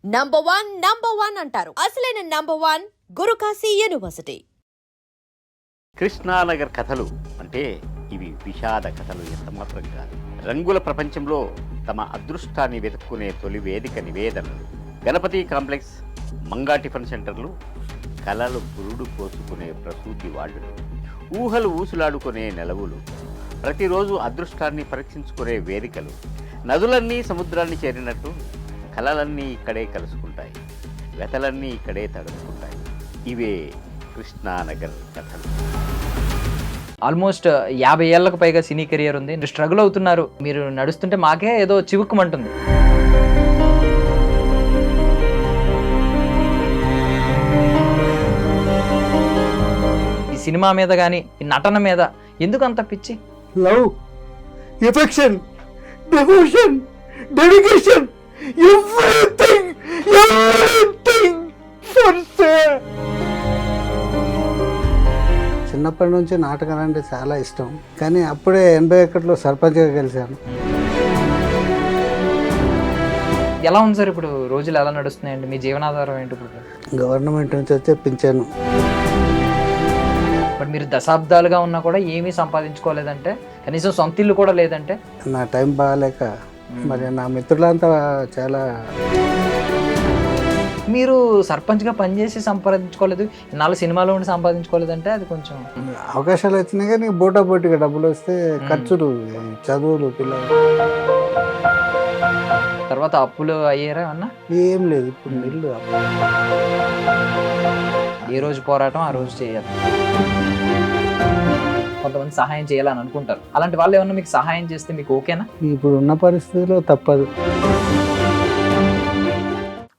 Number one అంటారు. అసలైన number 1 Guru Kashi university. Krishna Nagar కథలు అంటే ఇవి విషాద కథలు ఎంత మాత్రం కాదు. రంగుల ప్రపంచంలో తమ అదృష్టాన్ని వెతుక్కునే తొలి వేదిక నివేదనలు. గణపతి కాంప్లెక్స్, మంగా టిఫిన్ సెంటర్లు, కలలు పురుడు పోసుకునే ప్రసూతి వాళ్ళు, ఊహలు ఊసులాడుకునే నెలవులు, ప్రతిరోజు అదృష్టాన్ని పరీక్షించుకునే వేదికలు. నదులన్నీ సముద్రాన్ని చేరినట్టు కలలన్నీ ఇక్కడే కలుసుకుంటాయి, వెతలన్నీ ఇక్కడే తడుచుకుంటాయి. ఇవే కృష్ణానగర్ కథలు. ఆల్మోస్ట్ 50 ఏళ్లకు పైగా సినీ కెరియర్ ఉంది. స్ట్రగుల్ అవుతున్నారు. మీరు నడుస్తుంటే మాకే ఏదో చివుక్కుమంటుంది. ఈ సినిమా మీద కానీ ఈ నటన మీద ఎందుకు అంత పిచ్చి? Love, affection, devotion, dedication, everything for sale. చిన్నప్పటి నుంచి నాటకాలు అంటే చాలా ఇష్టం, కానీ అప్పుడే 81లో సర్పంచ్గా గెలిచాను. ఎలా ఉంది సార్ ఇప్పుడు? రోజులు ఎలా నడుస్తున్నాయండి? మీ జీవనాధారం ఏంటి ఇప్పుడు? గవర్నమెంట్ నుంచి వచ్చే పింఛను. బట్ మీరు దశాబ్దాలుగా ఉన్నా కూడా ఏమీ సంపాదించుకోలేదంటే, కనీసం సొంత ఇల్లు కూడా లేదంటే? నా టైం బాగాలేక మరి నా మిత్రులంతా చాలా. మీరు సర్పంచ్గా పనిచేసి సంపాదించుకోలేదు, 4 సినిమాలో ఉండి సంపాదించుకోలేదంటే అది కొంచెం. అవకాశాలు వచ్చినాయి కానీ పోటాపోటీగా డబ్బులు వస్తే ఖర్చులు, చదువులు, పిల్లలు. తర్వాత అప్పులు అయ్యారా అన్న? ఏం లేదు, ఇప్పుడు ఇల్లు. ఏ రోజు పోరాటం ఆ రోజు చేయాలి. కొంతమంది సహాయం చేయాలని అనుకుంటారు. అలాంటి వాళ్ళు ఏమన్నా మీకు సహాయం చేస్తే మీకు ఓకేనా? ఇప్పుడు ఉన్న పరిస్థితిలో తప్పదు.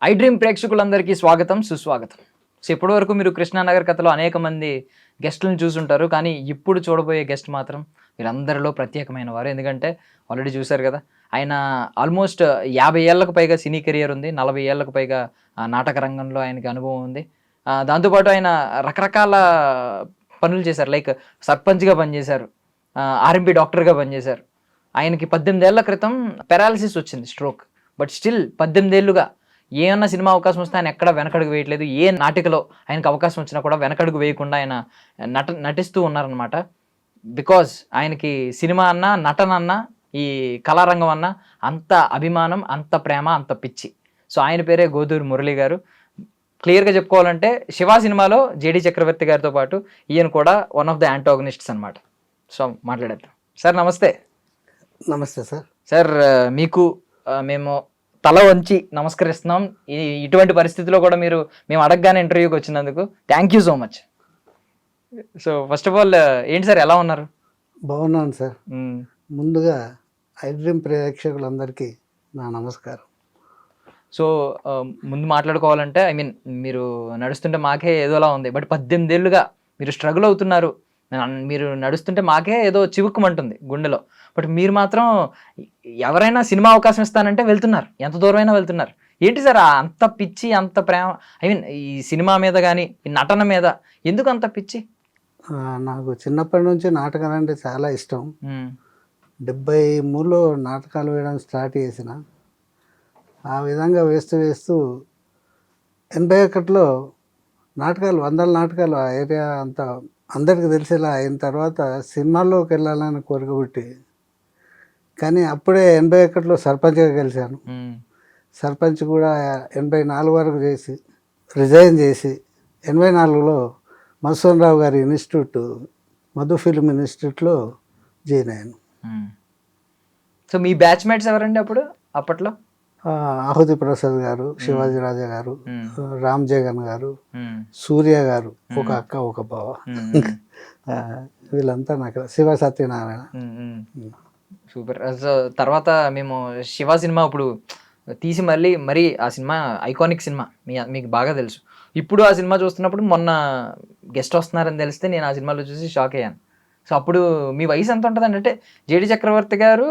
ఐ డ్రీమ్ ప్రేక్షకులందరికీ స్వాగతం, సుస్వాగతం. సో ఇప్పటి వరకు మీరు కృష్ణానగర్ కథలో అనేక మంది గెస్టులను చూసుంటారు, కానీ ఇప్పుడు చూడబోయే గెస్ట్ మాత్రం వీళ్ళందరిలో ప్రత్యేకమైన వారు. ఎందుకంటే ఆల్రెడీ చూశారు కదా, ఆయన ఆల్మోస్ట్ 50 ఏళ్లకు పైగా సినీ కెరియర్ ఉంది. 40 ఏళ్లకు పైగా నాటక రంగంలో ఆయనకి అనుభవం ఉంది. దాంతోపాటు ఆయన రకరకాల పనులు చేశారు. లైక్ సర్పంచ్గా పనిచేశారు, ఆర్ఎంపీ డాక్టర్గా పనిచేశారు. ఆయనకి 18 ఏళ్ల క్రితం పెరాలసిస్ వచ్చింది, స్ట్రోక్. బట్ స్టిల్ 18 ఏళ్ళుగా ఏమన్నా సినిమా అవకాశం వస్తే ఆయన ఎక్కడ వెనకడుగు వేయట్లేదు. ఏ నాటికలో ఆయనకు అవకాశం వచ్చినా కూడా వెనకడుగు వేయకుండా ఆయన నటిస్తూ ఉన్నారనమాట. బికాజ్ ఆయనకి సినిమా అన్నా, నటన అన్నా, ఈ కళారంగం అన్నా అంత అభిమానం, అంత ప్రేమ, అంత పిచ్చి. సో ఆయన పేరే గోదూరి మురళి గారు. క్లియర్గా చెప్పుకోవాలంటే శివ సినిమాలో జేడి చక్రవర్తి గారితో పాటు ఈయన కూడా వన్ ఆఫ్ ద యాంటాగనిస్ట్స్ అనమాట. సో మాట్లాడేద్దాం. సార్ నమస్తే. నమస్తే సార్. సార్ మీకు మేము తల వంచి నమస్కరిస్తున్నాం. ఇటువంటి పరిస్థితిలో కూడా మేము అడగగానే ఇంటర్వ్యూకి వచ్చినందుకు thank you so much. So first of all ఏంటి సార్, ఎలా ఉన్నారు? బాగున్నాను సార్. ముందుగా ఐ డ్రీమ్ ప్రేక్షకులందరికీ నా నమస్కారం. సో ముందు మాట్లాడుకోవాలంటే మీరు నడుస్తుంటే మాకే ఏదోలా ఉంది. బట్ 18 ఏళ్ళుగా మీరు స్ట్రగుల్ అవుతున్నారు. మీరు నడుస్తుంటే మాకే ఏదో చివుక్కుమంటుంది గుండెలో. బట్ మీరు మాత్రం ఎవరైనా సినిమా అవకాశం ఇస్తానంటే వెళ్తున్నారు, ఎంత దూరమైనా వెళ్తున్నారు. ఏంటి సార్ అంత పిచ్చి, అంత ప్రేమ? ఈ సినిమా మీద కానీ ఈ నటన మీద ఎందుకు అంత పిచ్చి? నాకు చిన్నప్పటి నుంచి నాటకాలు అంటే చాలా ఇష్టం. 73లో నాటకాలు వేయడం స్టార్ట్ చేసిన. ఆ విధంగా వేస్తూ 81లో నాటకాలు, 100 నాటకాలు ఆ ఏరియా అంతా అందరికీ తెలిసేలా అయిన తర్వాత సినిమాల్లోకి వెళ్ళాలని కోరిక పుట్టి, కానీ అప్పుడే 81లో సర్పంచ్గా గెలిచాను. సర్పంచ్ కూడా 84 వరకు చేసి రిజైన్ చేసి 84లో మధుసూదన్ రావు గారి ఇన్స్టిట్యూట్, మధు ఫిల్మ్ ఇన్స్టిట్యూట్లో జాయిన్ అయ్యాను. సో మీ బ్యాచ్మేట్స్ ఎవరండి అప్పట్లో? ఆహుతి ప్రసాద్ గారు, శివాజీ రాజా గారు, రామ్ జగన్ గారు, సూర్య గారు, ఒక అక్క ఒక బావ, వీళ్ళంతా నాకు. శివ సత్యనారాయణ. సూపర్. సో తర్వాత మేము శివ సినిమా ఇప్పుడు తీసి మరీ ఆ సినిమా ఐకానిక్ సినిమా, మీకు బాగా తెలుసు. ఇప్పుడు ఆ సినిమా చూస్తున్నప్పుడు మొన్న గెస్ట్ వస్తున్నారని తెలిస్తే నేను ఆ సినిమాలో చూసి షాక్ అయ్యాను. సో అప్పుడు మీ వయసు ఎంత ఉంటుందండి? అంటే జేడి చక్రవర్తి గారు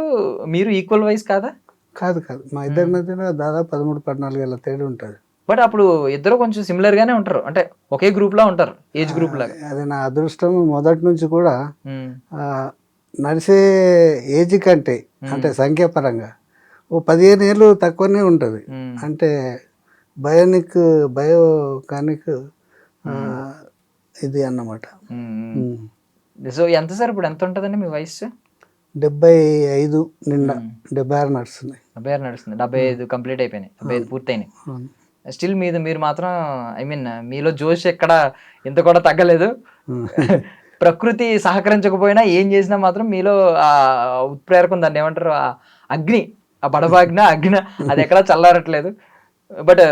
మీరు ఈక్వల్ వయసు కాదా? కాదు, మా ఇద్దరి మధ్యన దాదాపు 13-14 ఏళ్ళ తేడా ఉంటుంది. బట్ అప్పుడు ఇద్దరు కొంచెం సిమిలర్ గానే ఉంటారు, అంటే ఒకే గ్రూప్ లో ఉంటారు, ఏజ్ గ్రూప్ లాగా. అది నా అదృష్టం. మొదటి నుంచి కూడా నడిచే ఏజ్ కంటే, అంటే సంఖ్యాపరంగా ఓ 15 ఏళ్ళు తక్కువనే ఉంటుంది. అంటే బయోకానిక్ ఇది అన్నమాట. సో ఎంత సార్ ఇప్పుడు ఎంత ఉంటుందండి మీ వయసు? 75 నిండా, 76 నడుస్తుంది. 76 నడుస్తుంది. 75 కంప్లీట్ అయిపోయినాయి, 75 పూర్తయినాయి. స్టిల్ మీరు మాత్రం ఐ మీన్ మీలో జోష్ ఎక్కడ ఇంత కూడా తగ్గలేదు. ప్రకృతి సహకరించకపోయినా ఏం చేసినా మాత్రం మీలో ఆ ఉత్ప్రేరకం, దాన్ని ఏమంటారు, ఆ అగ్ని, ఆ బడబాగ్న అగ్ని అది ఎక్కడా చల్లారట్లేదు. బట్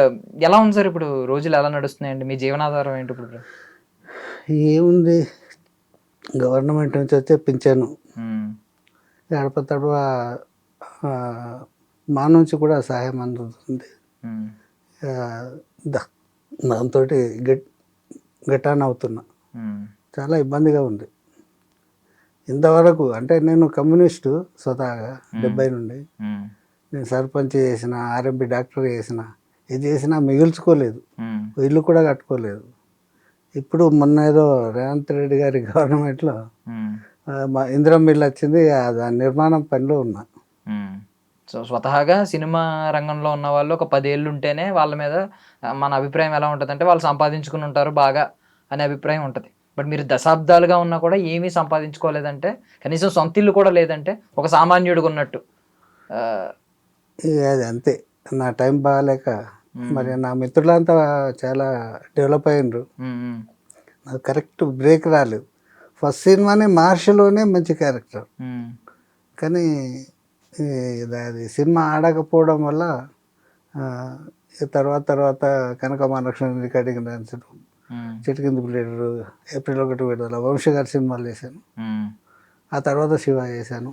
ఎలా ఉంది సార్ ఇప్పుడు? రోజులు ఎలా నడుస్తున్నాయండి? మీ జీవనాధారం ఏంటి ఇప్పుడు? ఏముంది, గవర్నమెంట్ నుంచి వచ్చే పింఛను, గడప తడవ మా నుంచి కూడా సహాయం అందుతుంది. దాంతో గెటాన్ అవుతున్నా. చాలా ఇబ్బందిగా ఉంది ఇంతవరకు. అంటే నేను కమ్యూనిస్టు స్వతహాగా 70 నుండి. నేను సర్పంచ్ చేసిన, ఆర్ఎంపీ డాక్టర్ చేసిన, ఇది చేసినా మిగుల్చుకోలేదు, ఇల్లు కూడా కట్టుకోలేదు. ఇప్పుడు మొన్న ఏదో రేవంత్ రెడ్డి గారి గవర్నమెంట్లో ఇందిరమ్మ ఇల్లు వచ్చింది, దాని నిర్మాణం పనిలో ఉన్నా. సో స్వతహాగా సినిమా రంగంలో ఉన్న వాళ్ళు ఒక 10 ఏళ్ళు ఉంటేనే వాళ్ళ మీద మన అభిప్రాయం ఎలా ఉంటుంది అంటే వాళ్ళు సంపాదించుకుని ఉంటారు బాగా అనే అభిప్రాయం ఉంటుంది. బట్ మీరు దశాబ్దాలుగా ఉన్నా కూడా ఏమీ సంపాదించుకోలేదంటే, కనీసం సొంత ఇల్లు కూడా లేదంటే ఒక సామాన్యుడిగా ఉన్నట్టు. అది అంతే, నా టైం బాగాలేక. మరి నా మిత్రులంతా చాలా డెవలప్ అయినరు, నాకు కరెక్ట్ బ్రేక్ రాలేదు. ఫస్ట్ సినిమానే మార్షలోనే మంచి క్యారెక్టర్, కానీ అది సినిమా ఆడకపోవడం వల్ల తర్వాత కనక మహాలక్ష్మి రికార్డింగ్ డాన్స్, చెట్టు కింద ప్లేడరు, ఏప్రిల్ 1 విడుదల, వంశీ గారి సినిమాలు చేశాను. ఆ తర్వాత శివ చేశాను.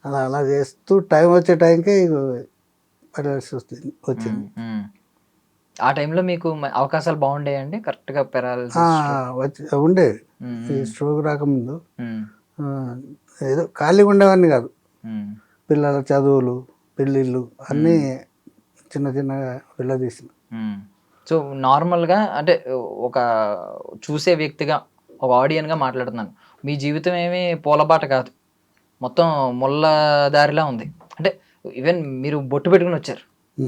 అలా చేస్తూ టైం వచ్చే టైంకే పడాల్సి వచ్చింది. ఆ టైంలో మీకు అవకాశాలు బాగుండేయండి? కరెక్ట్గా ఉండేది. ఈ స్ట్రోక్ రాకముందు ఏదో ఖాళీగా ఉండేవాడిని కాదు. పిల్లల చదువులు, పెళ్ళిళ్ళు అన్నీ చిన్నగా వెళ్ళదీసిన. సో నార్మల్గా అంటే ఒక చూసే వ్యక్తిగా, ఒక ఆడియన్గా మాట్లాడుతున్నాను. మీ జీవితం ఏమీ పూలబాట కాదు, మొత్తం ముళ్ళ దారిలా ఉంది. అంటే ఈవెన్ మీరు బొట్టు పెట్టుకుని వచ్చారు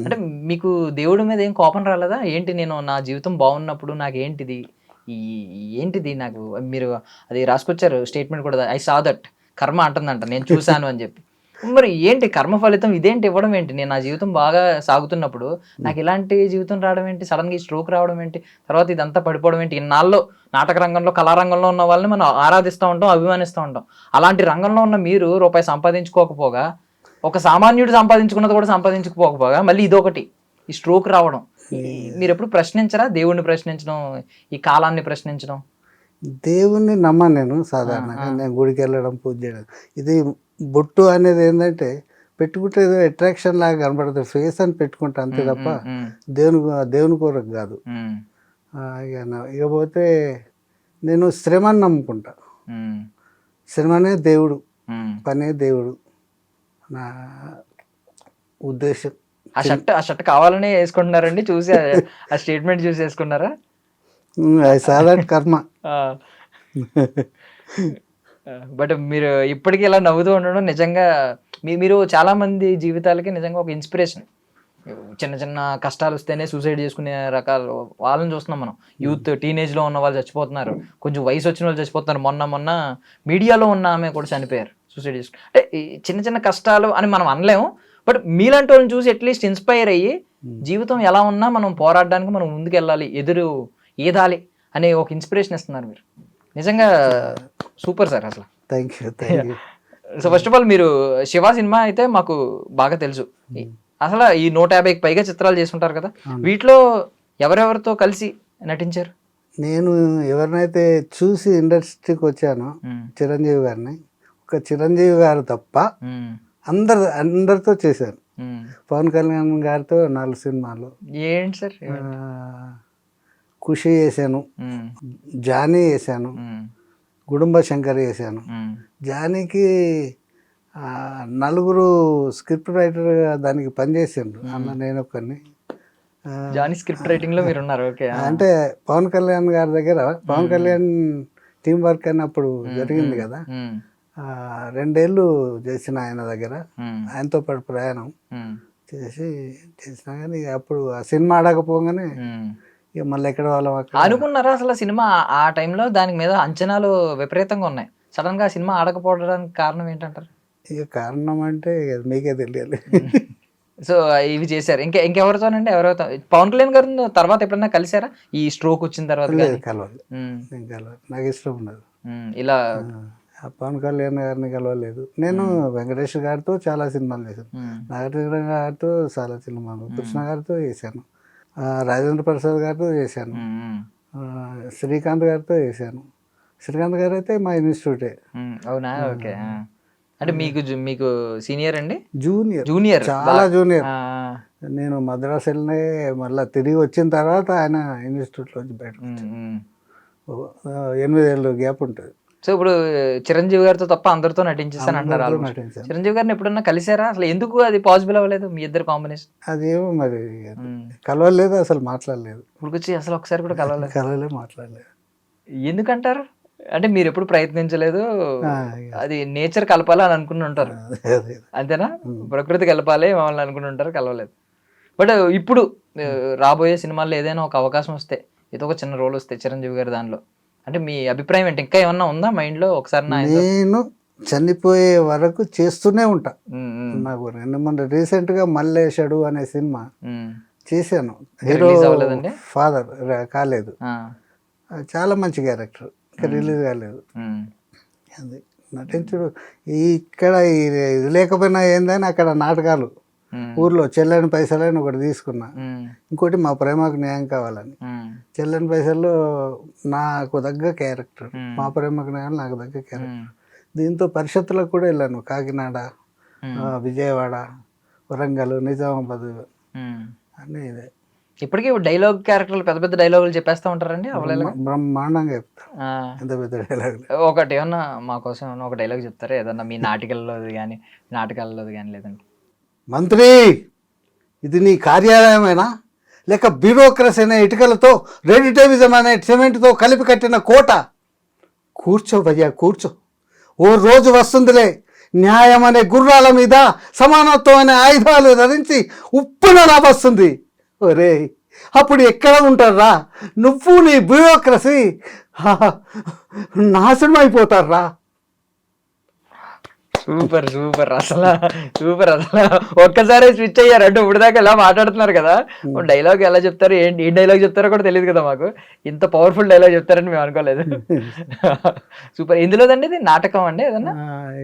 అంటే మీకు దేవుడి మీద ఏం కోపం రాలేదా? ఏంటి నేను నా జీవితం బాగున్నప్పుడు నాకు ఏంటిది నాకు, మీరు అది రాసుకొచ్చారు స్టేట్మెంట్ కూడా, ఐ సా దట్, కర్మ అంటుందంట, నేను చూశాను అని చెప్పి. మరి ఏంటి కర్మ ఫలితం ఇదేంటి ఇవ్వడం ఏంటి? నేను నా జీవితం బాగా సాగుతున్నప్పుడు నాకు ఇలాంటి జీవితం రావడం ఏంటి? సడన్గా ఈ స్ట్రోక్ రావడం ఏంటి? తర్వాత ఇదంతా పడిపోవడం ఏంటి? ఇన్నాళ్ళు నాటక రంగంలో, కళారంగంలో ఉన్న వాళ్ళని మనం ఆరాధిస్తూ ఉంటాం, అభిమానిస్తూ ఉంటాం. అలాంటి రంగంలో ఉన్న మీరు రూపాయి సంపాదించుకోకపోగా, ఒక సామాన్యుడు సంపాదించుకున్నది కూడా సంపాదించుకోకపోగా మళ్ళీ ఇదొకటి, ఈ స్ట్రోక్ రావడం. మీరు ఎప్పుడు ప్రశ్నించరా? దేవుణ్ణి ప్రశ్నించడం, ఈ కాలాన్ని ప్రశ్నించడం? దేవుణ్ణి నమ్మను నేను సాధారణంగా. నేను గుడికి వెళ్ళడం, పూజ చేయడం. ఇది బొట్టు అనేది ఏంటంటే పెట్టుకుంటే ఏదో అట్రాక్షన్ లాగా కనబడుతుంది, ఫేస్ అని పెట్టుకుంటా అంతే తప్ప దేవుని కోరకు కాదు. ఇకపోతే నేను శ్రమని నమ్ముకుంటా. శ్రమనే దేవుడు, పనే దేవుడు నా ఉద్దేశం. ఆ షర్ట్ కావాలని వేసుకుంటున్నారండి? చూసి ఆ స్టేట్మెంట్ చూసి వేసుకున్నారా? సాధారణ కర్మ. బట్ మీరు ఇప్పటికీ ఇలా నవ్వుతూ ఉండడం నిజంగా మీరు చాలా మంది జీవితాలకి నిజంగా ఒక ఇన్స్పిరేషన్. చిన్న చిన్న కష్టాలు వస్తేనే సూసైడ్ చేసుకునే రకాల వాళ్ళని చూస్తున్నాం మనం. యూత్, టీనేజ్లో ఉన్న వాళ్ళు చచ్చిపోతున్నారు, కొంచెం వయసు వచ్చిన వాళ్ళు చచ్చిపోతున్నారు. మొన్న మీడియాలో ఉన్న ఆమె కూడా చనిపోయారు సూసైడ్ చేసుకుని. అంటే చిన్న చిన్న కష్టాలు అని మనం అనలేము, బట్ మీలాంటి వాళ్ళని చూసి అట్లీస్ట్ ఇన్స్పైర్ అయ్యి జీవితం ఎలా ఉన్నా మనం పోరాడడానికి మనం ముందుకెళ్ళాలి, ఎదురు ఈదాలి అనే ఒక ఇన్స్పిరేషన్ ఇస్తున్నారు మీరు. నిజంగా సూపర్ సార్ అసలు. Thank you. So first of all మీరు శివ సినిమా అయితే మాకు బాగా తెలుసు. అసలు ఈ 150కి పైగా చిత్రాలు చేసుకుంటారు కదా, వీటిలో ఎవరెవరితో కలిసి నటించారు? నేను ఎవరినైతే చూసి ఇండస్ట్రీకి వచ్చానో చిరంజీవి గారిని, ఒక చిరంజీవి గారు తప్ప అందరితో చేశాను. పవన్ కళ్యాణ్ గారితో 4 సినిమాలు. ఏంటి సార్? ఖుషి చేశాను, జానీ చేశాను, గుడుంబ శంకర్ చేశాను. జానీకి 4 స్క్రిప్ట్ రైటర్ దానికి పనిచేసిండ్రు, అన్న నేను ఒక్కరిని. జానీ స్క్రిప్ట్ రైటింగ్ లో మీరు ఉన్నారు? ఓకే. అంటే పవన్ కళ్యాణ్ గారి దగ్గర, పవన్ కళ్యాణ్ టీం వర్క్ అన్నప్పుడు జరిగింది కదా, 2 ఏళ్ళు చేసిన ఆయన దగ్గర, ఆయనతో పాటు ప్రయాణం. చేసినా కానీ ఇక అప్పుడు ఆ సినిమా ఆడకపోగానే ఇక మళ్ళీ ఎక్కడ వాళ్ళం అక్కడ అనుకున్నారా అసలు ఆ సినిమా ఆ టైంలో దాని మీద అంచనాలు విపరీతంగా ఉన్నాయి, సడన్ గా ఆ సినిమా ఆడకపోవడానికి కారణం ఏంటంటారు? ఇక కారణం అంటే ఇక మీకే తెలియాలి. సో ఇవి చేశారు. ఇంకెవరితోనండి? ఎవరితో? పవన్ కళ్యాణ్ గారు తర్వాత ఎప్పుడన్నా కలిసారా ఈ స్ట్రోక్ వచ్చిన తర్వాత లేదు, గానీ? కలవాలి. నేను కలవాలి, నాకు ఇష్టం ఉండదు. ఇలా ఆ పవన్ కళ్యాణ్ గారిని కలవలేదు. నేను వెంకటేష్ గారితో చాలా సినిమాలు చేశాను, నాగార్జున గారితో చాలా సినిమాలు, కృష్ణ గారితో చేశాను, రాజేంద్ర ప్రసాద్ గారితో చేశాను, శ్రీకాంత్ గారితో చేశాను. శ్రీకాంత్ గారు అయితే మా ఇన్స్టిట్యూటే. అవునా? ఓకే. అంటే మీకు సీనియర్ అండి? జూనియర్, చాలా జూనియర్. నేను మద్రాసు వెళ్ళినే మళ్ళీ తిరిగి వచ్చిన తర్వాత ఆయన ఇన్స్టిట్యూట్లోంచి బయటకు వచ్చాను. 8 ఏళ్ళు గ్యాప్ ఉంటుంది. సో ఇప్పుడు చిరంజీవి గారితో తప్ప అందరితో నటించేసాను అంటున్నారు. అందరితో almost. నటించాను. చిరంజీవి గారిని ఎప్పుడన్నా కలిసారా? అసలు ఎందుకు అది పాసిబుల్ అవ్వలేదు మీ ఇద్దరు కాంబినేషన్? అదేమో మరి కలవలేదు, అసలు మాట్లాడలేదు. ఇప్పుడు అసలు ఒకసారి కూడా కలవలేదు. కలవలేదు, మాట్లాడలేదు. ఎందుకంటారు? అంటే మీరు ఎప్పుడు ప్రయత్నించలేదు, అది నేచర్ కలపాలి అని అనుకుని ఉంటారు, అదే. అంతేనా? ప్రకృతి కలపాలి మమ్మల్ని అనుకుని ఉంటారు, కలవలేదు. బట్ ఇప్పుడు రాబోయే సినిమాల్లో ఏదైనా ఒక అవకాశం వస్తే, ఏదో ఒక చిన్న రోల్ వస్తే చిరంజీవి గారి దానిలో, అంటే మీ అభిప్రాయం ఏంటి? ఇంకా ఏమన్నా ఉందా మైండ్ లో? ఒకసారి నేను చనిపోయే వరకు చేస్తూనే ఉంటా. నాకు మొన్న రీసెంట్ గా మల్లేశడు అనే సినిమా చేశాను, హీరో ఫాదర్, కాలేదు. చాలా మంచి క్యారెక్టర్, ఇంకా రిలీజ్ కాలేదు. అది నటించుడు ఇక్కడ ఇది లేకపోయినా ఏందని అక్కడ నాటకాలు, ఊర్లో చెల్లని పైసలని ఒకటి తీసుకున్నా, ఇంకోటి మా ప్రేమకు న్యాయం కావాలని. చెల్లని పైసలు నాకు దగ్గర క్యారెక్టర్, మా ప్రేమకు న్యాయం నాకు దగ్గర క్యారెక్టర్. దీంతో పరిషత్తులకు కూడా వెళ్ళాను, కాకినాడ, విజయవాడ, వరంగల్, నిజామాబాద్ అన్నీ ఇదే. ఇప్పటికీ డైలాగ్ క్యారెక్టర్లు పెద్ద పెద్ద డైలాగులు చెప్పేస్తా ఉంటారండి? బ్రహ్మాండంగా చెప్తా, ఎంత పెద్ద డైలాగ్. ఒకటి ఏమన్నా మా కోసం ఏమన్నా ఒక డైలాగ్ చెప్తారా? ఏదన్నా మీ నాటకాల్లోది కానీ, నాటకాలలోది కానీ, లేదండి? మంత్రి, ఇది నీ కార్యాలయమేనా లేక బ్యూరోక్రసీ అనే ఇటుకలతో రెడిటేవిజం అనే సిమెంట్తో కలిపి కట్టిన కోట? కూర్చో భయ్యా, కూర్చో. ఓ రోజు వస్తుందిలే, న్యాయం అనే గుర్రాల మీద సమానత్వం అనే ఆయుధాలు ధరించి ఉప్పున వస్తుంది. ఒరే, అప్పుడు ఎక్కడ ఉంటారా నువ్వు, నీ బ్యూరోక్రసీ నాశనం అయిపోతారా. సూపర్ సూపర్, అసలు సూపర్. అసలు ఒక్కసారి స్విచ్ అయ్యారు అంటే ఇప్పుడు దాకా ఎలా మాట్లాడుతున్నారు కదా, డైలాగ్ ఎలా చెప్తారు, ఏంటి ఏ డైలాగ్ చెప్తారో కూడా తెలియదు కదా మాకు. ఇంత పవర్ఫుల్ డైలాగ్ చెప్తారని మేము అనుకోలేదు. సూపర్. ఇందులోదండి ఇది నాటకం అండి ఏదన్నా?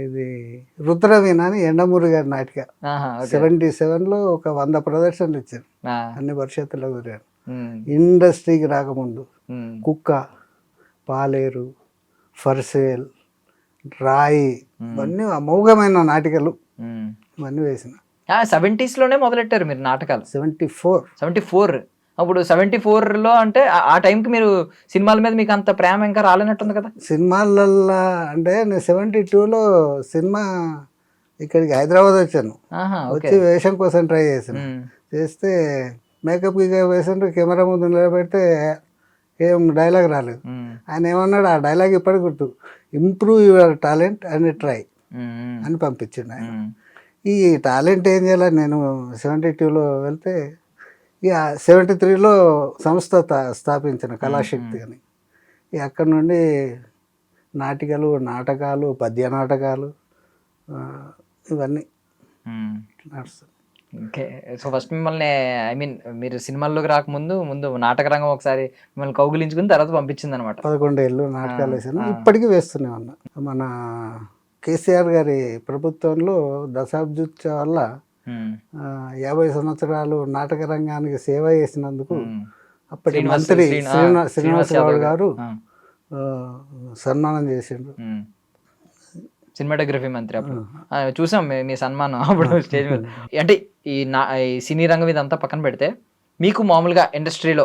ఇది రుద్రవీణ అని ఎండమూరి గారి నాటిక. 77లో ఒక 100 ప్రదర్శనలు ఇచ్చారు, అన్ని పరిషత్తుల్లో కుదిరారు. ఇండస్ట్రీకి రాకముందు కుక్క, పాలేరు, ఫర్సేల్, రాయి, ఇవన్నీ అమోఘమైన నాటికలు ఇవన్నీ వేసిన. 70s లోనే మొదలెట్టారు మీరు నాటకాలు? 74. అప్పుడు 74లో అంటే ఆ టైంకి మీరు సినిమాల మీద మీకు అంత ప్రేమ ఇంకా రాలేనట్టుంది కదా? సినిమాలల్లో అంటే నేను 72లో సినిమా ఇక్కడికి హైదరాబాద్ వచ్చాను, వచ్చి వేషం కోసం ట్రై చేశాను. చేస్తే మేకప్ వేసాను, కెమెరా ముందు నిలబెడితే ఏం డైలాగ్ రాలేదు. ఆయన ఏమన్నాడు, ఆ డైలాగ్ ఇప్పటికి గుర్తు, improve your talent and try అని పంపించిండు ఆయన. ఈ టాలెంట్ ఏం చేయాలి, నేను 72లో వెళ్తే ఇక 73లో సంస్థ స్థాపించిన కళాశక్తి అని. ఇక అక్కడ నుండి నాటికలు, నాటకాలు, పద్య నాటకాలు ఇవన్నీ నడుస్తుంది. ఓకే. సో ఫస్ట్ మిమ్మల్ని మీరు సినిమాల్లోకి రాకముందు ముందు నాటక రంగం ఒకసారి మిమ్మల్ని కౌగులించుకుని తర్వాత పంపించింది అనమాట. 11 ఏళ్ళు నాటకాలు వేసాను, ఇప్పటికీ వేస్తూనే ఉన్నా. మన కేసీఆర్ గారి ప్రభుత్వంలో దశాబ్దోత్సవం వల్ల 50 సంవత్సరాలు నాటక రంగానికి సేవ చేసినందుకు అప్పటి మంత్రి శ్రీనివాసరావు గారు సన్మానం చేసిండ్రు. సినిమాటోగ్రఫీ మంత్రి అప్పుడు చూసాం మీ సన్మానం అప్పుడు స్టేజ్ మీద. అంటే ఈ సినీ రంగం ఇదంతా పక్కన పెడితే మీకు మామూలుగా ఇండస్ట్రీలో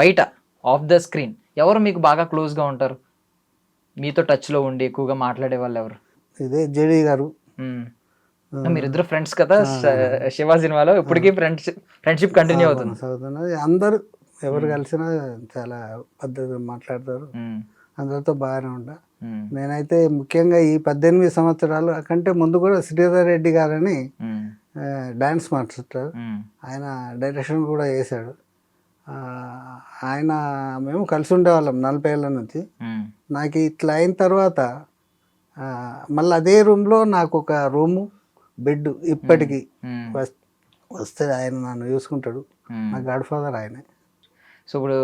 బయట ఆఫ్ ద స్క్రీన్ ఎవరు మీకు బాగా క్లోజ్గా ఉంటారు, మీతో టచ్లో ఉండి ఎక్కువగా మాట్లాడే వాళ్ళు ఎవరు? ఇదే జేడీ గారు. మీరిద్దరు ఫ్రెండ్స్ కదా శివ సినిమాలో, ఇప్పటికీ ఫ్రెండ్షిప్ కంటిన్యూ అవుతుంది. అందరూ ఎవరు కలిసినా చాలా పద్ధతిగా మాట్లాడతారు, అందరితో బాగానే ఉంటా. నేనైతే ముఖ్యంగా ఈ 18 సంవత్సరాలు కంటే ముందు కూడా శ్రీధర్ రెడ్డి గారని డ్యాన్స్ మాస్టర్. ఆయన డైరెక్షన్ కూడా చేశాడు. ఆయన మేము కలిసి ఉండేవాళ్ళం 40 ఏళ్ళ నుంచి. నాకు ఇట్లా అయిన తర్వాత మళ్ళీ అదే రూమ్లో నాకు ఒక రూము, బెడ్ ఇప్పటికీ వస్తే ఆయన నన్ను చూసుకుంటాడు. నా గాడ్ ఫాదర్ ఆయనే. సో ఇప్పుడు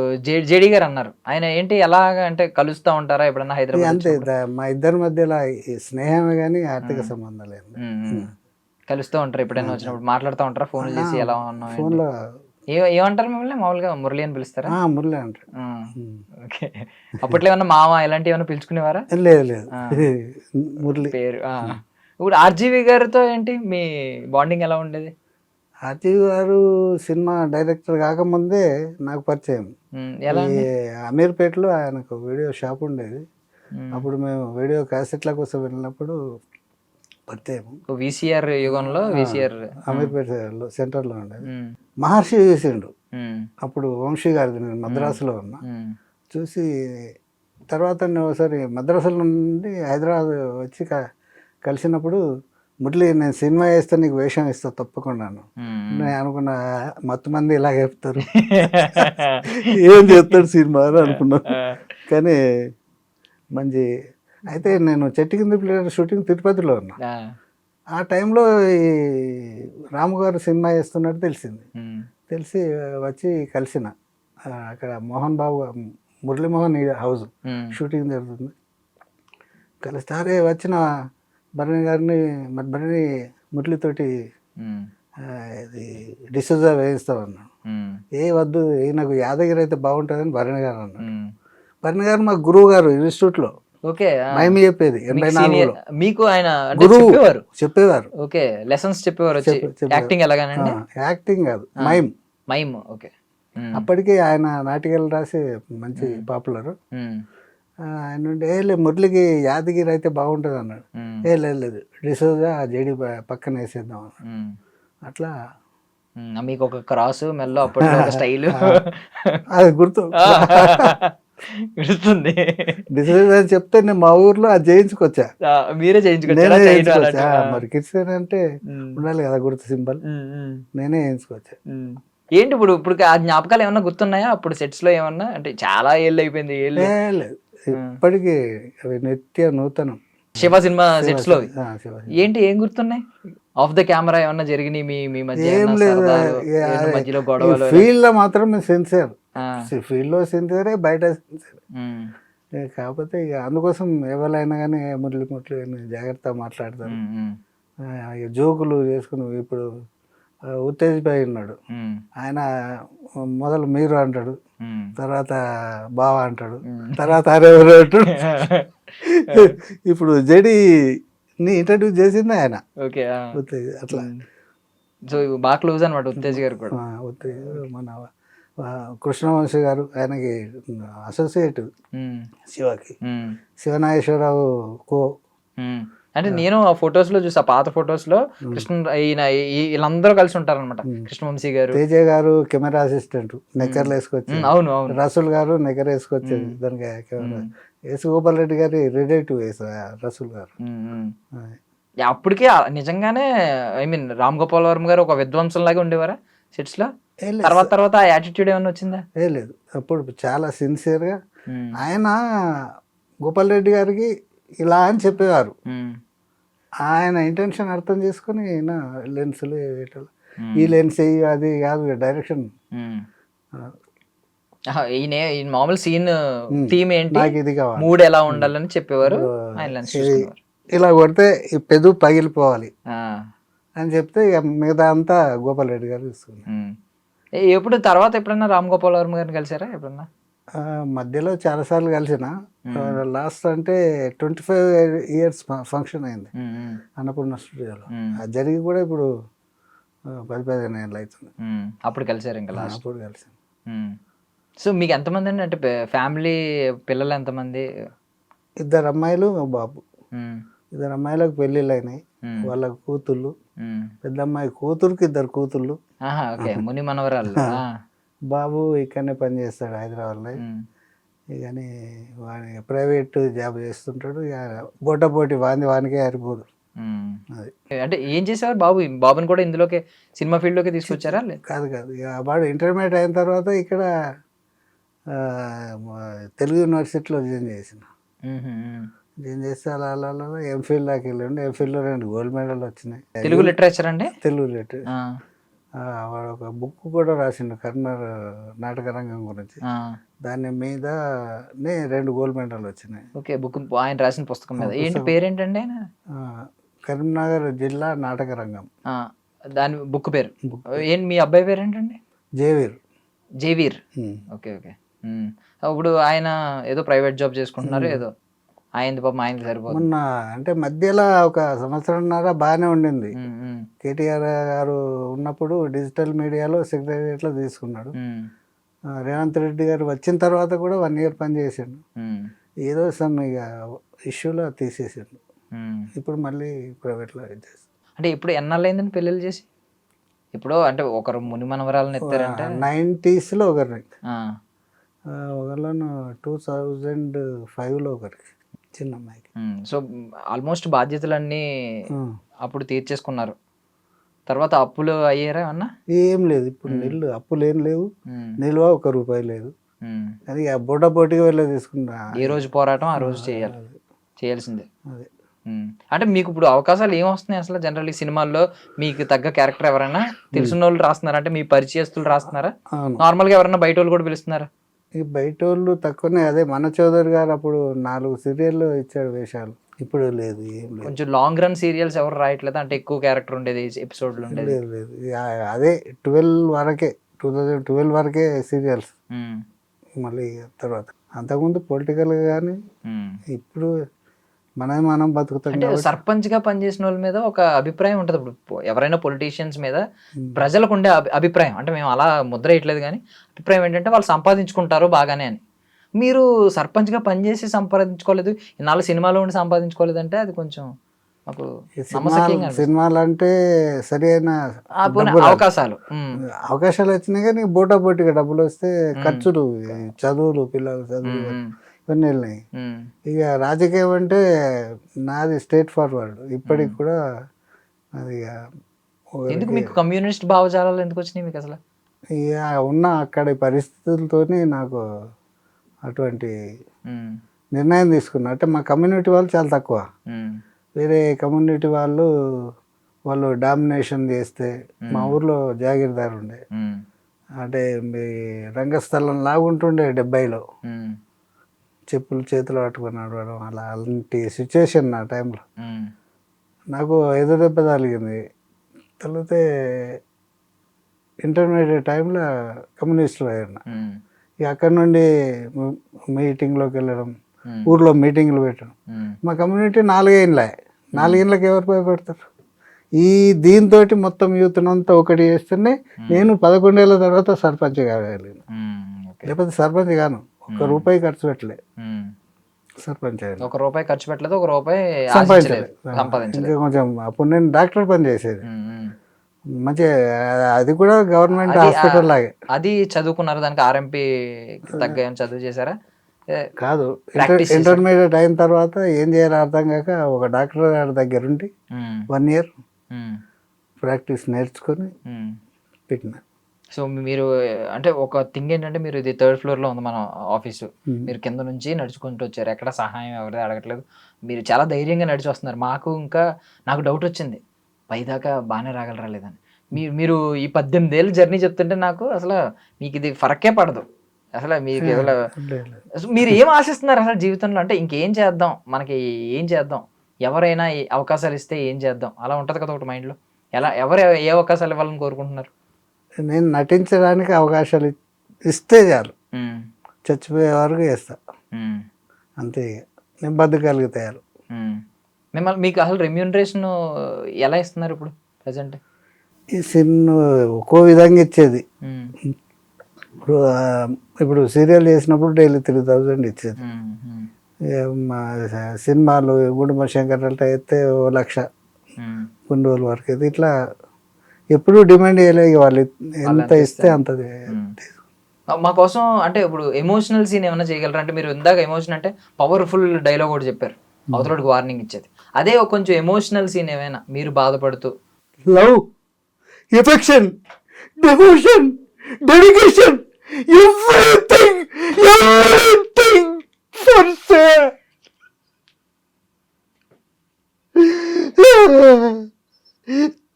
జేడీ గారు అన్నారు, ఆయన ఏంటి ఎలాగ అంటే కలుస్తూ ఉంటారా ఎప్పుడన్నా హైదరాబాద్ అంతే వచ్చినప్పుడు? మా ఇద్దరి మధ్యలో ఈ స్నేహమే కానీ ఆర్థిక సంబంధాలు ఏం లేవు. కలుస్తూ ఉంటారు ఎప్పుడైనా వచ్చినప్పుడు మాట్లాడుతూ ఉంటారా ఫోన్ చేసి ఎలా ఉన్నావు ఏంటి? ఫోన్లో ఏమంటారు మిమ్మల్ని మామూలుగా మురళి అని పిలుస్తారా? మురళి అంటాడు. ఓకే. అప్పట్లో ఏమన్నా మామ ఇలాంటివి ఏమైనా పిలుచుకునేవారా? లేదు లేదు మురళి పేరు. ఇప్పుడు ఆర్జీవి గారితో ఏంటి మీ బాండింగ్ ఎలా ఉండేది? ఆర్జీవి గారు సినిమా డైరెక్టర్ కాకముందే నాకు పరిచయం. ఎలా ఈ అమీర్పేటలో ఆయనకు వీడియో షాప్ ఉండేది. అప్పుడు మేము వీడియో క్యాసెట్ల కోసం వెళ్ళినప్పుడు పరిచయం. విసిఆర్ యుగంలో విసిఆర్ అమీర్పేట సెంటర్లో ఉండేది. మహర్షి చూసిండు అప్పుడు, వంశీ గారిది. నేను మద్రాసులో ఉన్నా. చూసి తర్వాత నేను ఒకసారి మద్రాసులో నుండి హైదరాబాద్ వచ్చి కలిసినప్పుడు, మురళి నేను సినిమా వేస్తే నీకు వేషం ఇస్తా తప్పకుండాను. నేను అనుకున్నా మొత్తం మంది ఇలా చెప్తారు, ఏం చేస్తాడు సినిమా అని అనుకున్నాను. కానీ మంచి అయితే నేను చెట్టు కింద ప్లేయర్ షూటింగ్ తిరుపతిలో ఉన్నా. ఆ టైంలో ఈ రాము గారు సినిమా చేస్తున్నట్టు తెలిసింది. తెలిసి వచ్చి కలిసిన. అక్కడ మోహన్ బాబు, మురళీమోహన్ హౌస్ షూటింగ్ జరుగుతుంది. కలిస్తే అరే వచ్చిన భరణి గారిని, మరి భరణి మురళితోటి ఇది డిసోజా వేయిస్తామన్నాడు. వద్దు, ఈయనకు యాదగిరి అయితే బాగుంటుందని భరణి గారు అన్నాడు. భరణి గారు మా గురువు గారు ఇన్స్టిట్యూట్లో. ఓకే. మేము చెప్పేది 84లో మీకు ఆయన గురువు చెప్పేవారు. ఓకే, లెసన్స్ చెప్పేవారు. యాక్టింగ్ ఎలాగానండి? యాక్టింగ్ కాదు, మైమ్. మైమ్. ఓకే. అప్పటికే ఆయన నాటికలు రాసి మంచి పాపులర్. ఆయన ఉంటే మురళికి యాదగిరి అయితే బాగుంటుంది అన్నాడు. లేదు డిసోజా జేడి పక్కన వేసేద్దాం అన్నాడు. అట్లా మీకు ఒక క్రాస్ మెల్లో అప్పట్లో ఒక స్టైల్ అది గుర్తు గుర్తుంది. డిసోజా చెప్తే నేను మా ఊర్లో అది చేయించుకొచ్చా. మీరే చేయించుకొచ్చా? మరి కిడ్సన్ అంటే ఉండాలి కదా గుర్తు, సింబల్. నేనే చేయించుకొచ్చా. ఏంటి ఇప్పుడు ఆ జ్ఞాపకాలు ఏమన్నా గుర్తున్నాయా అప్పుడు సెట్స్ లో ఏమన్నా? అంటే చాలా ఏళ్ళు అయిపోయింది. లేదు, ఇప్పటికీ అవి నిత్య నూతనం. శివ సినిమా సెట్స్ లో ఏంటి ఏం గుర్తున్నాయి? ఆఫ్ ద కెమెరా ఏమన్నా జరిగినాయి మీ మధ్య? ఏం లేదు, మధ్యలో గొడవలు? ఫీల్డ్ లో మాత్రం సిన్సియర్. ఫీల్డ్ లో సిన్సియరే, బయట సిన్సియర్. కాకపోతే ఇక అందుకోసం ఎవరైనా కానీ మురళి జాగ్రత్తగా మాట్లాడతారు. జోకులు చేసుకుని ఇప్పుడు ఉత్తేజ్ భాయ్ ఉన్నాడు, ఆయన మొదలు మీరు అంటాడు, తర్వాత బావ అంటాడు, తర్వాత అరెవరు అంటాడు. ఇప్పుడు జడిని ఇంట్రడ్యూస్ చేసింది ఆయన. ఓకే. ఉత్తేజ్ అట్లా. సో బాగా క్లోజ్ అనమాట ఉత్తేజ్ గారు కూడా. ఉత్తేజ్ మన కృష్ణవంశీ గారు ఆయనకి అసోసియేట్ శివకి. శివనాగేశ్వరరావు కో. అంటే నేను ఆ ఫొటోస్ లో చూసా, పాత ఫొటోస్ లో కృష్ణ వీళ్ళందరూ కలిసి ఉంటారు అనమాట. కృష్ణవంశీ గారు, తేజ గారు కెమెరా అసిస్టెంట్, నెక్కర్లు వేసుకొచ్చి. అవును అవును. రసూల్ గారు నెక్కర్ వేసుకొచ్చేది దానికి కెమెరా. గోపాల్ రెడ్డి గారి రిలేటివ్ రసూల్ గారు. అప్పటికే నిజంగానే రామ్ గోపాల్ వర్మ గారు ఒక విద్వాంసం లాగా ఉండేవారా సెట్స్ లో? తర్వాత ఆ యాటిట్యూడ్ ఏమన్నా వచ్చిందా? లేదు, అప్పుడు చాలా సిన్సియర్ గా ఆయన గోపాల్ రెడ్డి గారికి ఇలా అని చెప్పేవారు. ఆయన ఇంటెన్షన్ అర్థం చేసుకుని లెన్సులు ఈ లెన్స్ అది కాదు డైరెక్షన్. మామూలు సీన్ థీమ్ ఏంటి, నాకు ఇది కావాలి, మూడ్ ఎలా ఉండాలని చెప్పేవారు. ఇలా కొడితే ఈ పెదు పగిలిపోవాలి అని చెప్తే ఇక మిగతా అంతా గోపాల్ రెడ్డి గారు చూసుకున్నారు. ఎప్పుడు తర్వాత ఎప్పుడన్నా రామ్ గోపాల్ వర్మ గారిని కలిసారా ఎప్పుడన్నా? మధ్యలో చాలాసార్లు కలిసిన. లాస్ట్ అంటే 25 years ఫంక్షన్ అయింది అన్నపూర్ణ స్టూడియోలో. అది జరిగి కూడా ఇప్పుడు 10-15 ఏళ్ళు అవుతుంది. అప్పుడు కలిసారు ఇంకా లాస్ట్? అప్పుడు కలిసాను. సో మీకు ఎంతమంది అండి, అంటే ఫ్యామిలీ పిల్లలు ఎంతమంది? 2 అమ్మాయిలు బాబు. 2 అమ్మాయిలకు పెళ్ళిళ్ళు అయినాయి, వాళ్ళ కూతుళ్ళు. పెద్ద అమ్మాయి కూతురుకి 2 కూతుళ్ళు. ముని మనవరాలు. బాబు ఇక్కడనే పని చేస్తాడు హైదరాబాద్లో. కానీ వాడి ప్రైవేట్ జాబ్ చేస్తుంటాడు. ఇక పోటీ వానికే అరిపోదు. అది అంటే ఏం చేసేవారు బాబు? బాబుని కూడా ఇందులోకి సినిమా ఫీల్డ్ లోకి తీసుకొచ్చారా? కాదు ఇక వాడు ఇంటర్మీడియట్ అయిన తర్వాత ఇక్కడ తెలుగు యూనివర్సిటీలో జాయిన్ చేసిన. జాయిన్ చేస్తే అలా అలా అలా ఎంఫిల్ దాకా వెళ్ళండి. ఎంఫిల్లో 2 గోల్డ్ మెడల్ వచ్చినాయి. తెలుగు లిటరేచర్ అండి? తెలుగు లిటరేచర్. వాడు ఒక బుక్ కూడా రాసిండు కర్నూలు నాటక రంగం గురించి. దాని మీదనే 2 గోల్డ్ మెడల్ వచ్చినాయి. ఓకే, బుక్ ఆయన రాసిన పుస్తకం మీద. ఏంటి పేరేంటండి ఆయన? కరీంనగర్ జిల్లా నాటక రంగం. దాని బుక్ పేరు ఏంటి? మీ అబ్బాయి పేరు ఏంటండి? జేవీర్. జేవీర్. Okay okay. ఇప్పుడు ఆయన ఏదో ప్రైవేట్ జాబ్ చేసుకుంటున్నారు ఏదో. ఆయనది పాపం ఆయనకి సరిపోతుంది. మొన్న అంటే మధ్యలో ఒక సంవత్సరంన్నర బాగానే ఉండింది. కేటీఆర్ గారు ఉన్నప్పుడు డిజిటల్ మీడియాలో సెక్రటరియట్లో తీసుకున్నాడు. రేవంత్ రెడ్డి గారు వచ్చిన తర్వాత కూడా 1 year పని చేసిండు. ఏదో సమ్ ఇక ఇష్యూలో తీసేసిండు. ఇప్పుడు మళ్ళీ ప్రైవేట్లో చేస్తాడు. అంటే ఇప్పుడు ఎన్నాళ్ళు అయిందండి పెళ్ళిళ్ళు చేసి? ఇప్పుడు అంటే ఒకరు ముని మనవరాలను ఎత్తారంటే 90s ఒకరిని, ఒకళ్ళను 2005లో ఒకరికి, చిన్న అమ్మాయికి. సో ఆల్మోస్ట్ బాధ్యతలన్నీ అప్పుడు తీర్చేసుకున్నారు. తర్వాత అప్పులు అయ్యారా అన్న? ఏం లేదు ఇప్పుడు నిల్లు, అప్పులు ఏం లేవు, నిల్వ 1 రూపాయి లేదు. అది పోటీగా వెళ్ళే తీసుకున్నా. ఏ రోజు పోరాటం ఆ రోజు చేయాల్సిందే. అదే అంటే మీకు ఇప్పుడు అవకాశాలు ఏం వస్తున్నాయి అసలు? జనరల్ సినిమాల్లో మీకు తగ్గ క్యారెక్టర్ ఎవరైనా తెలిసిన వాళ్ళు రాస్తున్నారా? అంటే మీ పరిచయస్తులు రాస్తున్నారా? నార్మల్గా ఎవరైనా బయట వాళ్ళు కూడా పిలుస్తున్నారా? ఈ బయట వాళ్ళు తక్కువనే. అదే మన చౌదరి గారు అప్పుడు 4 సీరియల్లో ఇచ్చాడు వేషాలు. ఇప్పుడు లేదు, ఏం లేదు. కొంచెం లాంగ్ రన్ సీరియల్స్ ఎవరు రాయట్లేదు అంటే ఎక్కువ క్యారెక్టర్ ఉండేది, ఎపిసోడ్లు ఉండేది. లేదు లేదు, అదే 12 వరకే, 2012 వరకే సీరియల్స్. మళ్ళీ తర్వాత అంతకుముందు పొలిటికల్గా కానీ ఇప్పుడు మనం బతుకుతాం. అంటే సర్పంచ్ గా పనిచేసిన వాళ్ళ మీద ఒక అభిప్రాయం ఉంటుంది. ఇప్పుడు ఎవరైనా పొలిటీషియన్స్ మీద ప్రజలకు ఉండే అభిప్రాయం, అంటే మేము అలా ముద్ర వేయట్లేదు కానీ అభిప్రాయం ఏంటంటే వాళ్ళు సంపాదించుకుంటారు బాగానే అని. మీరు సర్పంచ్ గా పనిచేసి సంపాదించుకోలేదు, ఇన్నాళ్ళు సినిమాలో ఉండి సంపాదించుకోలేదు అంటే అది కొంచెం మాకు సినిమాలు అంటే సరైన అవకాశాలు వచ్చినాయి కానీ పోటాపోటీగా డబ్బులు వస్తే ఖర్చులు, చదువులు, పిల్లలు చదువులు ఇవన్నీ వెళ్ళినాయి. ఇక రాజకీయం అంటే నాది స్ట్రేట్ ఫార్వర్డ్ ఇప్పటికి కూడా. అది ఎందుకు మీకు కమ్యూనిస్ట్ భావజాలాలు ఎందుకు వచ్చినాయి మీకు అసలు? ఇక ఉన్న అక్కడి పరిస్థితులతోని నాకు అటువంటి నిర్ణయం తీసుకున్నా. అంటే మా కమ్యూనిటీ వాళ్ళు చాలా తక్కువ. వేరే కమ్యూనిటీ వాళ్ళు డామినేషన్ చేస్తే, మా ఊర్లో జాగీర్దార్ ఉండే, అంటే మీ రంగస్థలం లాగుంటుండే 70లో, చెప్పులు చేతులు పట్టుకొని నడవడం, అలాంటి సిచ్యువేషన్ నా టైంలో. నాకు ఎదురుదెబ్బ తగిలింది. తెలితే ఇంటర్మీడియట్ టైంలో కమ్యూనిస్టులు అయ్యాను. ఇక అక్కడ నుండి మీటింగ్లోకి వెళ్ళడం, ఊర్లో మీటింగ్లు పెట్టడం. మా కమ్యూనిటీ 4 ఏళ్ళకి ఎవరు భయపడతారు? దీంతో మొత్తం యూత్నంతా ఒకటి చేస్తేనే నేను 11 ఏళ్ళ తర్వాత సర్పంచ్ కాగలిగాను. లేకపోతే సర్పంచ్ గాను, 1 రూపాయి ఖర్చు పెట్టలే సర్పంచ్. 1 రూపాయి ఖర్చు పెట్టలేదు, 1 రూపాయి సంపాదించలేదు. ఇంకా కొంచెం అప్పుడు నేను డాక్టర్ పని చేసేది మంచిగా. అది కూడా గవర్నమెంట్ హాస్పిటల్ లాగే. అది చదువుకున్నారు, దానికి ఆర్ఎంపీ తగ్గ చదువు చేశారా? కాదు, ఇంటర్మీడియట్ అయిన తర్వాత ఏం చేయాలో అర్థం కాక ఒక డాక్టర్ గారి దగ్గర ఉండి 1 year ప్రాక్టీస్ నేర్చుకొని పెట్టిన. సో మీరు అంటే ఒక థింగ్ ఏంటంటే, మీరు ఇది 3rd floor లో ఉంది మన ఆఫీసు, మీరు కింద నుంచి నడుచుకుంటూ వచ్చారు, ఎక్కడ సహాయం ఎవరిది అడగట్లేదు, మీరు చాలా ధైర్యంగా నడిచి వస్తున్నారు. నాకు డౌట్ వచ్చింది, పైదాకా బాగానే రాగలరా లేదని. మీరు ఈ 18 ఏళ్ళ జర్నీ చెప్తుంటే నాకు అసలు మీకు ఇది ఫరకే పడదు అసలు. మీకు మీరు ఏం ఆశిస్తున్నారు అసలు జీవితంలో? అంటే ఇంకేం చేద్దాం, మనకి ఏం చేద్దాం, ఎవరైనా అవకాశాలు ఇస్తే ఏం చేద్దాం, అలా ఉంటుంది కదా ఒకటి మైండ్లో. ఎవరు ఏ అవకాశాలు ఇవ్వాలని కోరుకుంటున్నారు? నేను నటించడానికి అవకాశాలు ఇస్తే చాలు, చచ్చిపోయే వరకు చేస్తా అంతే. నేను బతకగలుగుతాయాలి. మీకు అసలు రెమ్యూనరేషన్ ఎలా ఇస్తున్నారు ఇప్పుడు ప్రజెంట్? ఈ సిన్ ఒక్కో విధంగా ఇచ్చేది. ఇప్పుడు సీరియల్ చేసినప్పుడు డైలీ 3000 ఇచ్చేది. సినిమాలు గుండెమ శంకర్ అయితే 1,00,000 కొన్ని రోజుల వరకు అయితే. ఇట్లా ఎప్పుడు డిమాండ్ చేయలేదు, వాళ్ళు ఎంత ఇస్తే అంత. మా కోసం అంటే ఇప్పుడు ఎమోషనల్ సీన్ ఏమైనా చేయగలరా? అంటే మీరు ఇందాక ఎమోషన్ అంటే పవర్ఫుల్ డైలాగ్ కూడా చెప్పారు, అవతలకి వార్నింగ్ ఇచ్చేది. అదే ఒక కొంచెం ఎమోషనల్ సీన్ ఏమైనా మీరు బాధపడుతూ love, affection, devotion, dedication, everything for sale.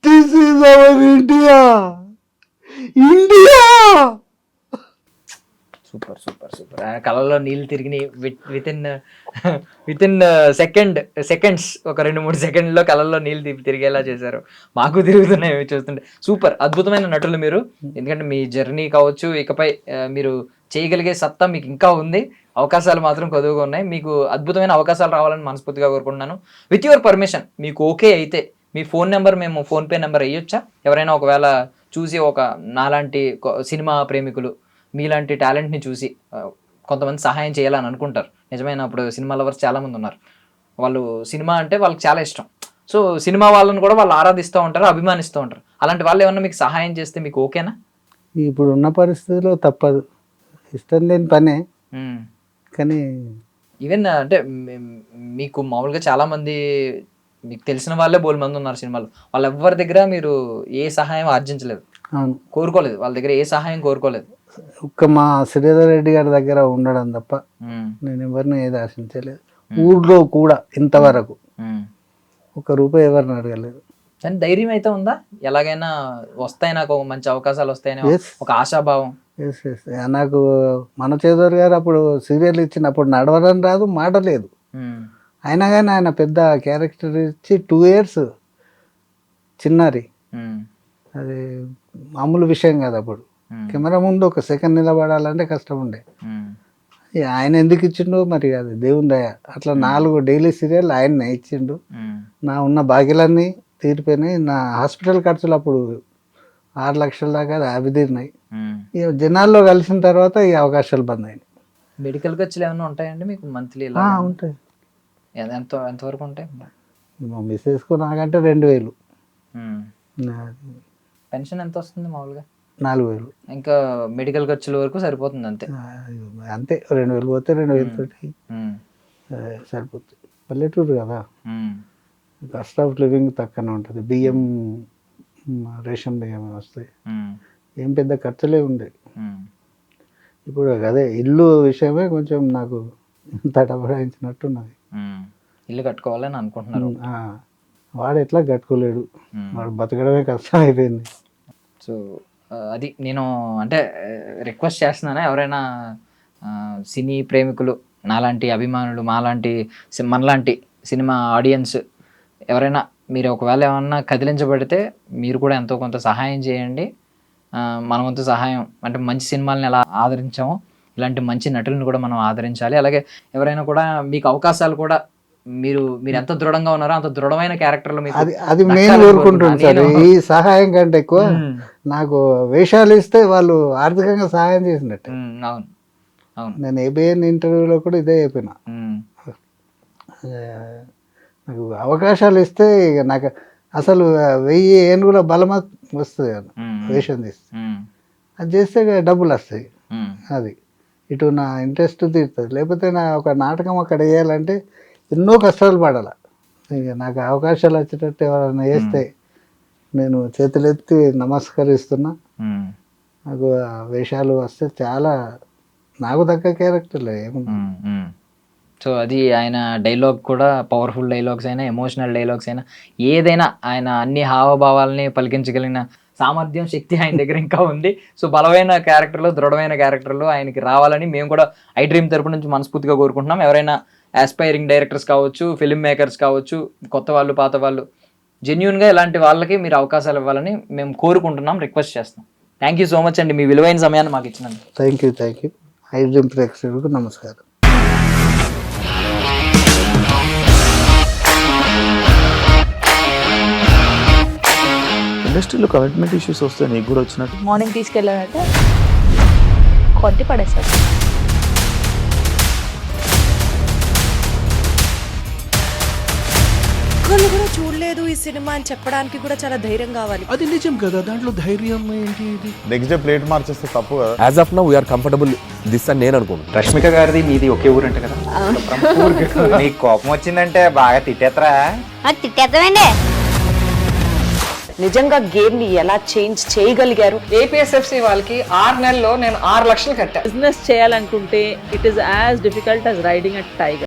This is our India. Super super super. ఆ కళ్ళలో నీళ్ళు తిరిగి విత్ ఇన్ సెకండ్స్ ఒక 2-3 సెకండ్లో కళ్ళల్లో నీళ్ళు తిరిగేలా చేశారు. మాకు తిరుగుతున్నాయి చూస్తుంటే. సూపర్, అద్భుతమైన నటులు మీరు. ఎందుకంటే మీ జర్నీ కావచ్చు, ఇకపై మీరు చేయగలిగే సత్తా మీకు ఇంకా ఉంది. అవకాశాలు మాత్రం కొద్దిగా ఉన్నాయి. మీకు అద్భుతమైన అవకాశాలు రావాలని మనస్ఫూర్తిగా కోరుకుంటున్నాను. విత్ యువర్ పర్మిషన్, మీకు ఓకే అయితే మీ ఫోన్ నెంబర్ మేము ఫోన్పే నెంబర్ వేయొచ్చా? ఎవరైనా ఒకవేళ చూసి ఒక నాలాంటి సినిమా ప్రేమికులు మీలాంటి టాలెంట్ని చూసి కొంతమంది సహాయం చేయాలని అనుకుంటారు. నిజమైన ఇప్పుడు సినిమా లవర్స్ చాలామంది ఉన్నారు. వాళ్ళు సినిమా అంటే వాళ్ళకి చాలా ఇష్టం. సో సినిమా వాళ్ళని కూడా వాళ్ళు ఆరాధిస్తూ ఉంటారు, అభిమానిస్తూ ఉంటారు. అలాంటి వాళ్ళు ఏమన్నా మీకు సహాయం చేస్తే మీకు ఓకేనా? ఇప్పుడు ఉన్న పరిస్థితిలో తప్పదు, ఇష్టం లేని పనే. కానీ ఈవెన్ అంటే మీకు మామూలుగా చాలామంది మీకు తెలిసిన వాళ్ళే బోల్ మంది ఉన్నారు సినిమాలో. వాళ్ళ ఎవరి దగ్గర మీరు ఏ సహాయం ఆర్జించలేదు, అవును, కోరుకోలేదు. వాళ్ళ దగ్గర ఏ సహాయం కోరుకోలేదు. ఒక్క మా శ్రీధర్ రెడ్డి గారి దగ్గర ఉండడం తప్ప నేను ఎవరిని ఏది ఆశించలేదు. ఊళ్ళో కూడా ఇంతవరకు ₹1 ఎవరిని అడగలేదు. కానీ ధైర్యం అయితే ఉందా? ఎలాగైనా వస్తాయి, నాకు మంచి అవకాశాలు వస్తాయని ఒక ఆశాభావం. నాకు మన చేదర్ గారు అప్పుడు సీరియల్ ఇచ్చినప్పుడు నడవడం రాదు, మాట లేదు. అయినా కానీ ఆయన పెద్ద క్యారెక్టర్ ఇచ్చి 2 years చిన్నారి, అది మామూలు విషయం కాదు. అప్పుడు కెమెరా ముందు 1 second నిలబడాలంటే కష్టం ఉండే. ఆయన ఎందుకు ఇచ్చిండు మరి, అది దేవుని దయ. అట్లా 4 డైలీ సీరియల్ ఆయన ఇచ్చిండు. నా ఉన్న బాకీలన్నీ తీరిపోయినాయి. నా హాస్పిటల్ ఖర్చులు అప్పుడు 6 లక్షల దాకా అవి తీరినాయి. ఇక జనాల్లో కలిసిన తర్వాత ఈ అవకాశాలు బంద్ అయినాయి. మెడికల్ ఖర్చులు ఏమైనా ఉంటాయండి మీకు మంత్లీ? ఉంటాయి. ఎంతవరకు ఉంటాయి? మా మిస్సెస్కు నాకంటే 2,000. పెన్షన్ ఎంత వస్తుంది మామూలుగా? 4,000. ఇంకా మెడికల్ ఖర్చుల వరకు సరిపోతుంది అంతే. అంతే, 2,000 పోతే 2,000 తోటి సరిపోతుంది. పల్లెటూరు కదా, కాస్ట్ ఆఫ్ లివింగ్ తక్కువనే ఉంటుంది. బియ్యం, రేషన్ బియ్యం వస్తాయి, ఏం పెద్ద ఖర్చులే ఉండేవి. ఇప్పుడు అదే ఇల్లు విషయమే కొంచెం నాకు తటపడాయించినట్టున్నది. ఇల్లు కట్టుకోవాలని అనుకుంటున్నారు. వాడు ఎట్లా కట్టుకోలేడు, వాడు బతకడమే కష్టం అయిపోయింది. సో అది నేను అంటే రిక్వెస్ట్ చేస్తున్నాను, ఎవరైనా సినీ ప్రేమికులు, నాలాంటి అభిమానులు, మనలాంటి సినిమా ఆడియన్స్ ఎవరైనా మీరు ఒకవేళ ఏమన్నా కదిలించబడితే మీరు కూడా ఎంతో కొంత సహాయం చేయండి. మన వంతు సహాయం అంటే మంచి సినిమాలను ఎలా ఆదరించామో ఇలాంటి మంచి నటులను కూడా మనం ఆదరించాలి. అలాగే ఎవరైనా కూడా మీకు అవకాశాలు కూడా మీరు ఎంత దృఢంగా ఉన్నారో అంత దృఢమైన క్యారెక్టర్లు అది నేను కోరుకుంటున్నాను సార్. ఈ సహాయం కంటే ఎక్కువ నాకు వేషాలు ఇస్తే వాళ్ళు ఆర్థికంగా సహాయం చేసినట్టు. అవును అవును, నేను ఏబిఎన్ ఇంటర్వ్యూలో కూడా ఇదే చెప్పిన. నాకు అవకాశాలు ఇస్తే ఇక నాకు అసలు 1000 ఏనుగుల బలం వస్తుంది కదా వేషం తీస్తే. అది చేస్తే డబ్బులు వస్తాయి. అది ఇటు నా ఇంట్రెస్ట్ తీరుతుంది. లేకపోతే నా ఒక నాటకం అక్కడ వేయాలంటే ఎన్నో కష్టాలు పడాలి. ఇక నాకు అవకాశాలు వచ్చేటట్టు ఎవరైనా వేస్తే నేను చేతులెత్తి నమస్కరిస్తున్నా. నాకు వేషాలు వస్తే చాలా నాకు తగ్గ క్యారెక్టర్లే ఏముంది. సో అది ఆయన డైలాగ్ కూడా పవర్ఫుల్ డైలాగ్స్ అయినా, ఎమోషనల్ డైలాగ్స్ అయినా, ఏదైనా ఆయన అన్ని హావభావాలని పలికించగలిగిన సామర్థ్యం, శక్తి ఆయన దగ్గర ఇంకా ఉంది. సో బలమైన క్యారెక్టర్లు, దృఢమైన క్యారెక్టర్లు ఆయనకి రావాలని మేము కూడా ఐ డ్రీమ్ తరపు నుంచి మనస్ఫూర్తిగా కోరుకుంటున్నాం. ఎవరైనా ఆస్పైరింగ్ డైరెక్టర్స్ కావచ్చు, ఫిల్మ్ మేకర్స్ కావచ్చు, కొత్త వాళ్ళు, పాత వాళ్ళు, జెన్యున్గా ఇలాంటి వాళ్ళకి మీరు అవకాశాలు ఇవ్వాలని మేము కోరుకుంటున్నాం, రిక్వెస్ట్ చేస్తాం. థ్యాంక్ యూ సో మచ్ అండి, మీ విలువైన సమయాన్ని మాకు ఇచ్చినందుకు. Thank you. ఐ డ్రీమ్ ప్రేక్షకులకు నమస్కారం. ఇండస్ట్రీలో కమిట్మెంట్ ఇష్యూస్ వస్తే నీకు కూడా వచ్చినట్టు? మార్నింగ్ తీసుకెళ్ళాడంటే కొట్టి పడేస్తాడు. ఒక్కళ్ళు కూడా చూడలేదు ఈ సినిమా అని చెప్పడానికి కూడా చాలా ధైర్యం కావాలి. అది నిజం కదా, దాంట్లో ధైర్యం ఏంటి? ఇది నెక్స్ట్ డే ప్లేట్ మార్చేస్తే తప్పు కదా. As of now we are comfortable this అని నేను అనుకుంటున్నాను. రష్మిక గారిది మీది ఒకే ఊరంట కదా? నీకు కోపం వచ్చిందంటే బాగా తిట్టేత్తరా? తిట్టేద్దామండి. నిజంగా గేమ్ ని ఎలా చేంజ్ చేయగలిగారు? ఏపీఎస్ఎఫ్సి వాళ్ళకి 6 నెలల్లో నేను 6 లక్షలు కట్టా. బిజినెస్ చేయాలనుకుంటే it is as difficult as riding a tiger.